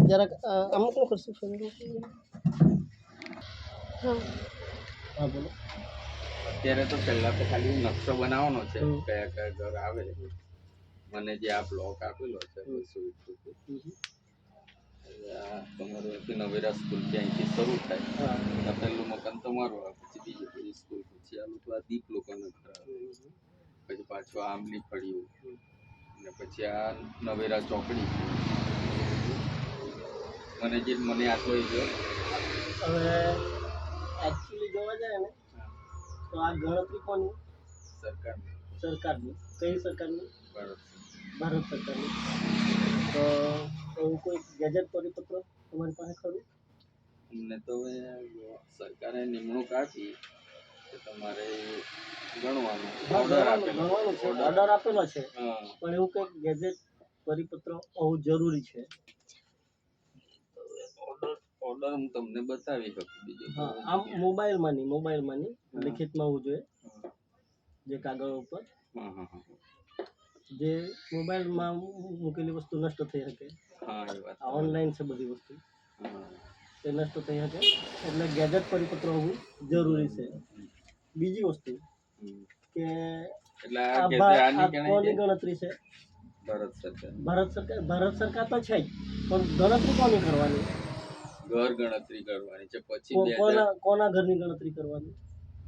જરાક અમુક નું કરશું ફરી હા બોલો. અત્યારે તો પહેલા તો ખાલી નકશો બનાવવાનો છે કયા કયા ઘર આવે. મને જે આ બ્લોક આપેલો છે 221 તમારું નવેરા સ્કૂલ થી અહીંથી શરૂ થાય. પહેલું મકાન તમારું આવે, પછી બીજી બધી સ્કૂલ, પછી આ લોકો આ દીપ લોકોના ઘર આવે, પછી પાછું આંબલી ફળ્યું, અને પછી આ નવેરા ચોકડી. મને આટલો જો હવે એકચ્યુઅલી જોવા જાય ને તો આ ગણતરી કોની? સરકારની. કઈ સરકારની? ભારત સરકારની. તો એવું કોઈ ગેજેટ પરિપત્ર તમારી પાસે ખરું? અમને તો હવે સરકારે નિમણૂક આપી કે તમારે ગણવાનું ઓર્ડર આપેલો છે, પણ એવું કંઈક ગેજેટ પરિપત્ર હોવું જરૂરી છે. ઓર્ડર હું તમને બતાવી શકું બીજું. હા, આમ મોબાઈલમાં લિખિતમાં હોવું જોઈએ, જે કાગળ ઉપર. જે મોબાઈલમાં મૂકેલી વસ્તુ નષ્ટ થઈ શકે. ઓનલાઈન છે બધી વસ્તુ, તે નષ્ટ થઈ શકે, એટલે ગેજેટ પરિપત્ર હોવું જરૂરી છે. બીજી વસ્તુ કે કોની ગણતરી છે? ભારત સરકાર તો છે જ, પણ ગણતરી કોની કરવાની? ઘર ગણતરી કરવાની છે. પછી કોના ઘરની ગણતરી કરવાની?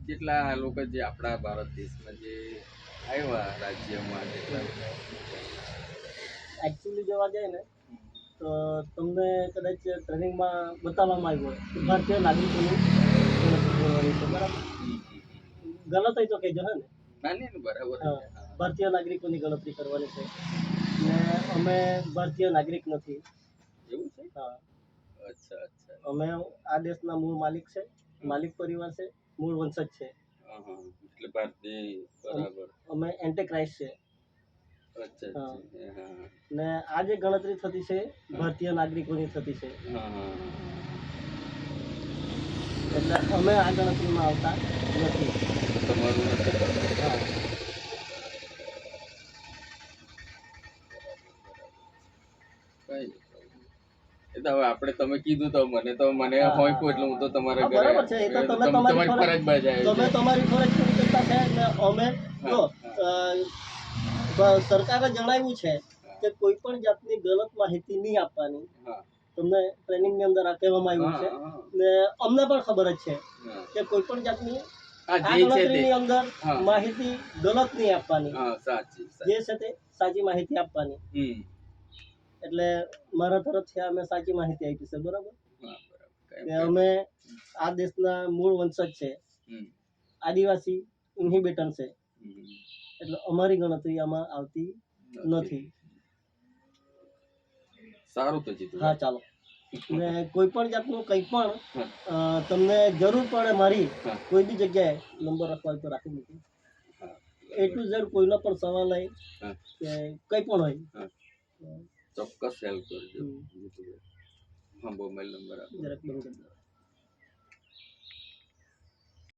જેટલા લોકો જે આપણા ભારત દેશમાં જે આવ્યા રાજ્યમાં, એકચ્યુઅલી જોવા જાય ને તો તમને કદાચ ટ્રેનિંગમાં બતાવવામાં આવ્યું હોય કે ભારતીય નાગરિકોની ગણતરી કરવાની છે, બરાબર? ગલત હોય તો કહેજો. હે ને? બરાબર. ભારતીય નાગરિકોની ગણતરી કરવાની છે ને અમે ભારતીય નાગરિક નથી. એવું છે? હા. અચ્છા. અમે આ દેશના મૂળ માલિક છે, માલિક પરિવાર છે, મૂળ વંશજ છે. એટલે ભારતીય. બરાબર. અમે એન્ટીક્રાઇસ્ટ છે. અચ્છા. ને આ જે ગણતરી થતી છે ભારતીય નાગરિકોની થતી છે, એટલે અમે આ ગણતરીમાં આવતા નથી. તમારું નથી? એ તો હવે આપણે તમે કીધું તો મને હોય કોઈ એટલે હું તો તમારા ઘરે. બરાબર છે, એ તો તમે તમારી ફરજ બજાવી. તમે તમારી ફરજ પૂરી કરતા છે ને અમે જો સરકારે જણાવ્યું છે કે કોઈ પણ જાતની ગલત માહિતી નહીં આપવાની. તમને ટ્રેનિંગ ની અંદર આ કહેવામાં આવ્યું છે ને અમને પણ ખબર જ છે કે કોઈ પણ જાતની આ ગણતરીની અંદર માહિતી ગલત નહીં આપવાની. જે છે તે સાચી માહિતી આપવાની. એટલે મારા તરફથી અમે સાચી માહિતી આપી છે, બરાબર? કે અમે આ દેશના મૂળ વંશજ છે, આદિવાસી ઇન્હિબિટન છે, એટલે અમારી ગણતરી આમાં આવતી નથી. સારું તો જીતું. હા, ચાલો. ને કોઈ પણ જાતનું કંઈ પણ તમને જરૂર પડે મારી કોઈ બી જગ્યાએ નંબર રાખવા તો રાખી મૂકું. A to Z કોઈનો પણ સવાલ હોય કે કંઈ પણ હોય ચોક્કસ હેલ્પ કરજો. હા, મોબાઈલ નંબર આપો. જરાક બંધ કરી દો.